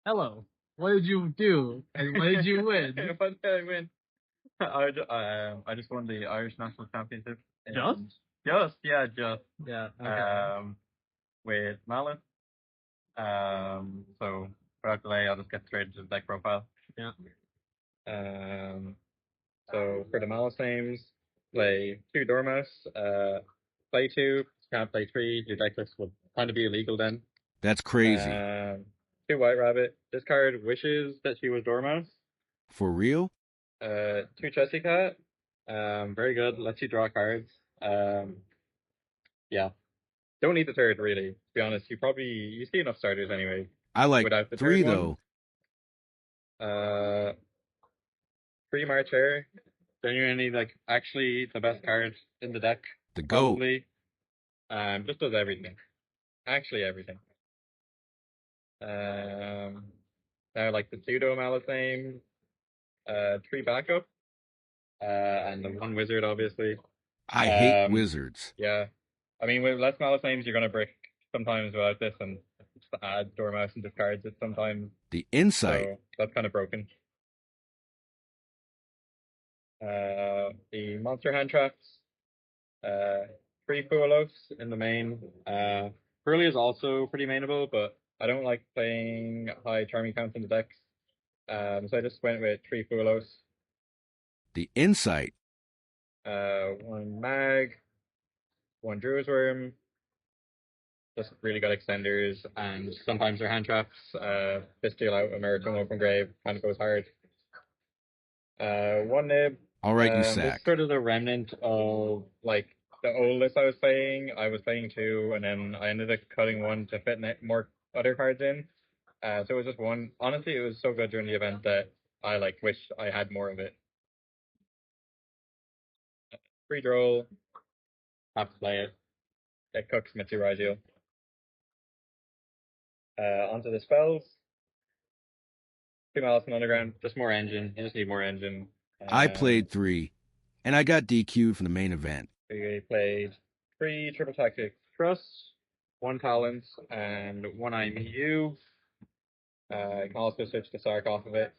Hello. What did you do? And what did you win? What did I win? I just won the Irish National Championship. Just? Just, yeah, just. Yeah. Okay. With Maliss. So without delay, I'll just get straight into the deck profile. Yeah. Um, so for the Malice names, play two Dormouse, play two, can't play three. Your deck list would kind of be illegal then. That's crazy. Two White Rabbit. This card wishes that she was Dormouse. For real? Two Chessy Cat. Very good. Lets you draw cards. Yeah. Don't need the third really. To be honest, you see enough starters anyway. I like Without the three third one, though. uh, free Marcher. Genuinely, like actually the best card in the deck. The GOAT. Probably. Just does everything. Actually everything. Now like the pseudo Malice name. Three backup. And the one wizard obviously. I hate wizards. Yeah. I mean, with less Malice names, you're gonna brick sometimes without this, and just add Dormouse and discards it sometimes. The insight. So that's kind of broken. The monster hand traps. Three Fuelos in the main. Curly is also pretty mainable, but I don't like playing high charming counts in the decks. So I just went with three Fuelos. The insight. One Mag, one Druid's Worm. Just really good extenders, and sometimes their hand traps. Fisteel out American Open Grave kind of goes hard. One Nib. All right, you This sack. is sort of the remnant of like the old list I was playing. I was playing two, and then I ended up cutting one to fit more other cards in. So it was just one. Honestly, it was so good during the event that I like wish I had more of it. Free draw, have to play it. It cooks Mitsu Raijio. Onto the spells. Two Malice and Underground, just more engine. You just need more engine. I played three, and I got DQ'd from the main event. We played three Triple Tactics Trust, one Talents, and one IMU. You can also switch to Sark off of it.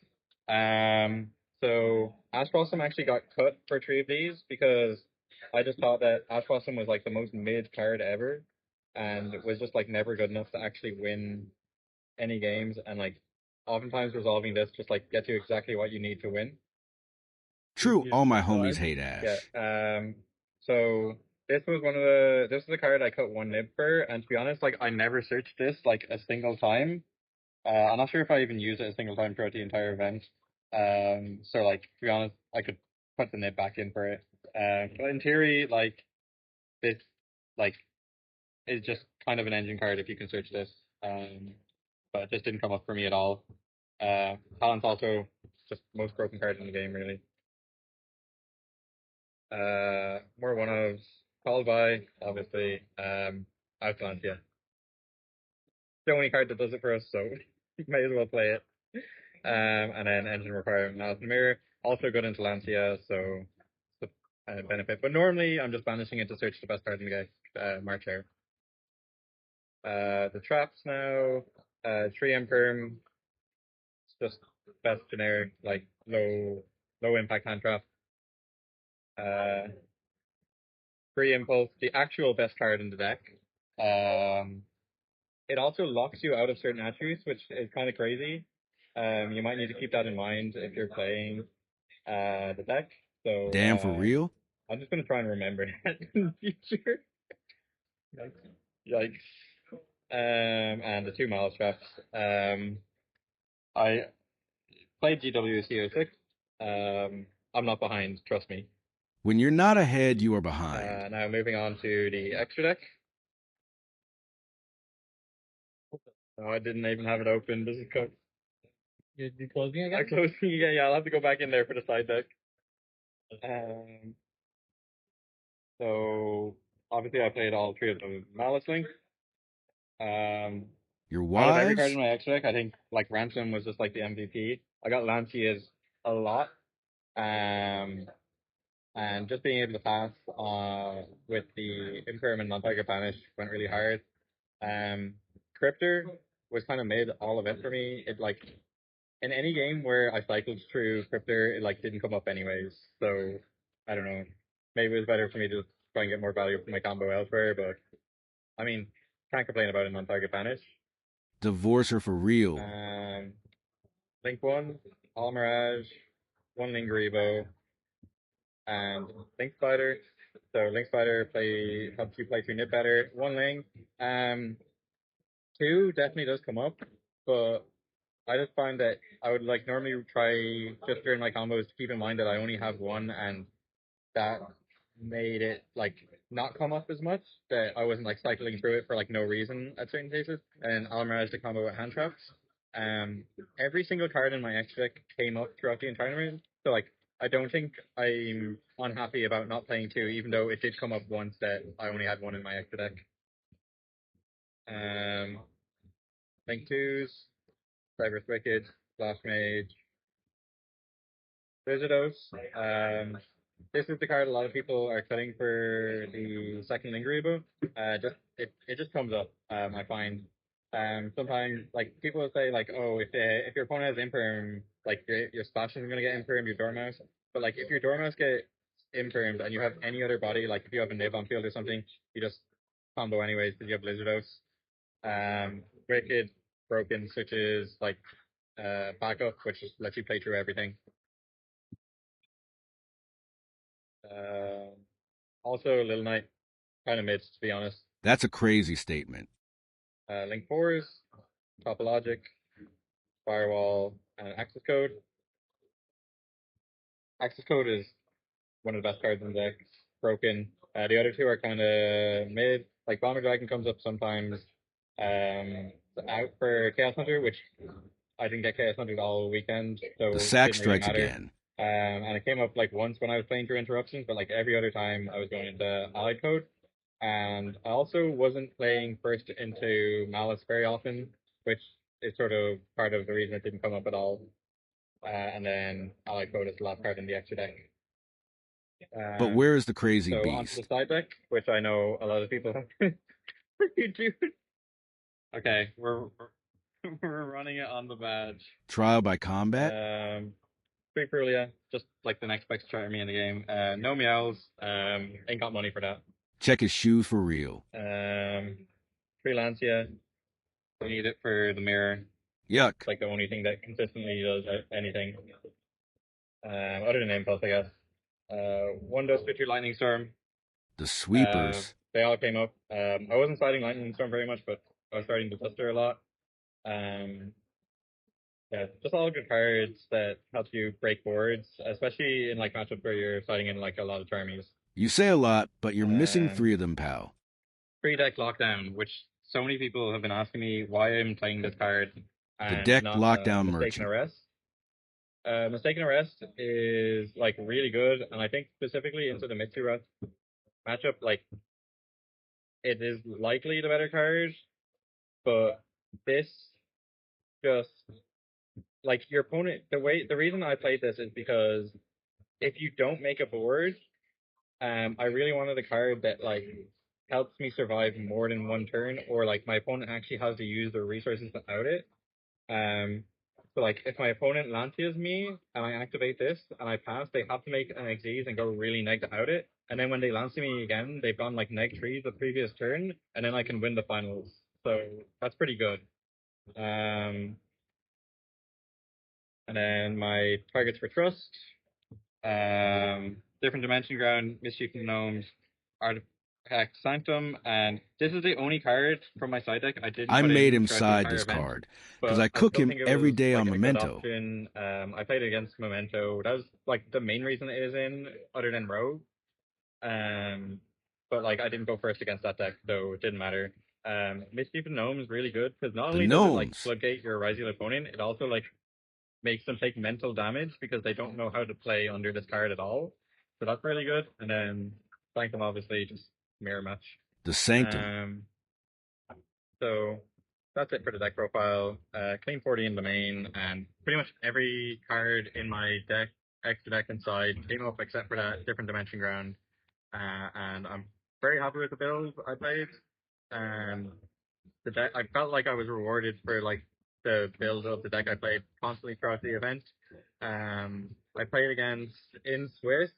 So Ash Blossom actually got cut for three of these because I just thought that Ash Blossom was like the most mid card ever, and it was just like never good enough to actually win any games. And like oftentimes resolving this just like gets you exactly what you need to win. True, all my homies hate Ash. Yeah. So this is the card I cut one nib for, and to be honest, like I never searched this like a single time. I'm not sure if I even used it a single time throughout the entire event. So like to be honest, I could put the nib back in for it. But in theory, like this, like is just kind of an engine card if you can search this. But it just didn't come up for me at all. Talent's also just most broken card in the game, really. More one ofs. Called by, obviously. Outland, the only card that does it for us, so you may as well play it. And then engine requirement now the mirror. Also good into Lancia, so it's a benefit. But normally I'm just banishing it to search the best card in the game, March Air. The traps now, 3M Perm, it's just best generic, like low impact hand trap. Free Impulse, the actual best card in the deck. It also locks you out of certain attributes, which is kind of crazy. You might need to keep that in mind if you're playing the deck. So Damn, for real? I'm just gonna try and remember that in the future. Yikes. And the two Malice traps. I played GWC06. I'm not behind, trust me. When you're not ahead, you are behind. Now moving on to the extra deck. Oh, I didn't even have it open. This is cooked. You closing again? I'm closing again. Yeah, I'll have to go back in there for the side deck. So obviously I played all three of the Malice Link. Your Out of every card wives? in my extra deck, I think like Ransom was just like the MVP. I got Lancias a lot. And just being able to pass with the Imperm and non-Tiger Banish went really hard. Cryptor, was kind of mid all event for me. It like in any game where I cycled through Cryptor, it like didn't come up anyways. So I don't know. Maybe it was better for me to just try and get more value from my combo elsewhere. But I mean, can't complain about it on target banish. Divorce her for real. Link 1, All Mirage, 1 Link Rebo, and Link Spider. So Link Spider helps you play through Nip better. 1 Link. 2 definitely does come up, but I just find that I would like normally try just during my combos to keep in mind that I only have 1, and that made it like not come up as much, that I wasn't like cycling through it for like no reason at certain cases. And I'll manage to combo with hand traps. Every single card in my extra deck came up throughout the entire tournament. So like I don't think I'm unhappy about not playing 2, even though it did come up once that I only had 1 in my extra deck. Link 2s, Cyber's Wicked, Flash Mage, Visitos. This is the card a lot of people are cutting for the second Lingeribo. It just comes up. I find. Sometimes like people will say like, oh, if your opponent has imperm, like your splash isn't gonna get imperm, your dormouse. But like if your dormouse get impermed and you have any other body, like if you have a nib on field or something, you just combo anyways because you have Blizzardos. Wicked, Broken switches like backup, which just lets you play through everything. Also, Little Knight, kind of mid, to be honest. That's a crazy statement. Link 4s, Topologic, Firewall, and Access Code. Access Code is one of the best cards in the deck. Broken. The other 2 are kind of mid. Like Bomber Dragon comes up sometimes. Out for Chaos Hunter, which I didn't get Chaos Hunter all weekend, so The it sack didn't really strikes matter. again. And it came up like once when I was playing through interruptions, but like every other time I was going into Allied Code. And I also wasn't playing first into Maliss very often, which is sort of part of the reason it didn't come up at all. And then Allied Code is the last card in the extra deck. But where is the crazy So onto the beast? side deck, which I know a lot of people have. You do. Okay, we're running it on the badge. Trial by combat? Free Perulia, just like the next best chart of me in the game. No meows. Ain't got money for that. Check his shoes for real. Freelancia. We need it for the mirror. Yuck. It's like the only thing that consistently does anything. Other than Impulse, I guess. 1 does Switcher Lightning Storm. The sweepers. They all came up. I wasn't fighting Lightning Storm very much, but I was starting to Buster a lot. Yeah, just all good cards that help you break boards, especially in like matchups where you're fighting in like a lot of charmies. You say a lot, but you're missing 3 of them, pal. Free deck Lockdown, which so many people have been asking me why I'm playing this card. The deck not, Lockdown Mistaken Merchant. Arrest. Mistaken Arrest is like really good, and I think specifically into the Mitsu matchup, like it is likely the better card, but this just like your opponent. The reason I played this is because if you don't make a board, I really wanted a card that like helps me survive more than 1 turn, or like my opponent actually has to use their resources without it. So like if my opponent Lancias me and I activate this and I pass, they have to make an Xyz and go really neg out it. And then when they Lancia me again, they've gone like neg 3 the previous turn, and then I can win the finals. So that's pretty good. And then my targets for Trust. Different Dimension Ground, Mischief Gnomes, Artifact Sanctum, and this is the only card from my side deck I didn't I put made in him throughout side the this entire event, card because I but cook still him think it every was, day like, on a good Memento. option. I played it against Memento. That was like the main reason it is in, other than Rogue. But like I didn't go first against that deck, so it didn't matter. Mischief Gnome is really good because not The only does it like gnomes. floodgate your rising opponent, it also like makes them take mental damage because they don't know how to play under this card at all. So that's really good. And then Sanctum obviously just mirror match. The Sanctum. So that's it for the deck profile. Clean 40 in the main, and pretty much every card in my deck, extra deck and side, came up except for that different Dimension Ground. And I'm very happy with the build I played. the deck. I felt like I was rewarded for like the build of the deck I played constantly throughout the event. I played against in Swiss,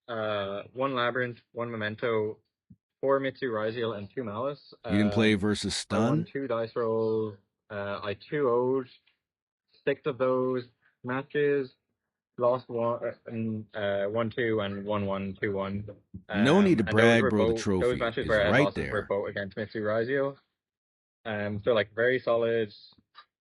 one Labyrinth, one Memento, four Mitsu Ryziel, and two Malice. You didn't play versus I won Stun? 2 dice rolls. I 2-0'd 6 of those matches. Lost one, 1-2 and 1-1, 2-1. No need to And those brag, were bro. The both those trophy matches is where I had right losses were there. both against Mitsu Razio. So like very solid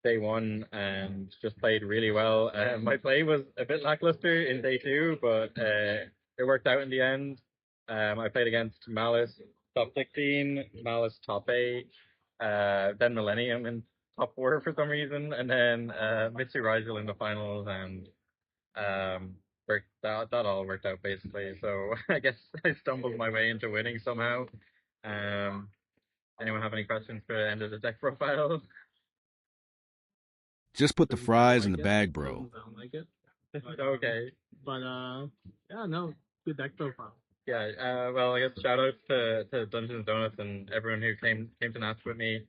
day one and just played really well. My play was a bit lackluster in day two, but it worked out in the end. I played against Malice top 16, Malice top 8, then Millennium in top 4 for some reason, and then Mitsu Rigel in the finals, and that all worked out basically. So I guess I stumbled my way into winning somehow. Anyone have any questions for the end of the deck profile? Just put the Doesn't sound fries in like the it. bag, bro. Doesn't sound like it. But, Okay. But yeah, no, good deck profile. Yeah. Well, I guess shout out to Dungeons and Donuts and everyone who came to Nats with me,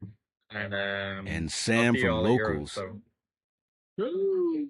and And I'll Sam see you from all at Euros. Locals. So. Woo!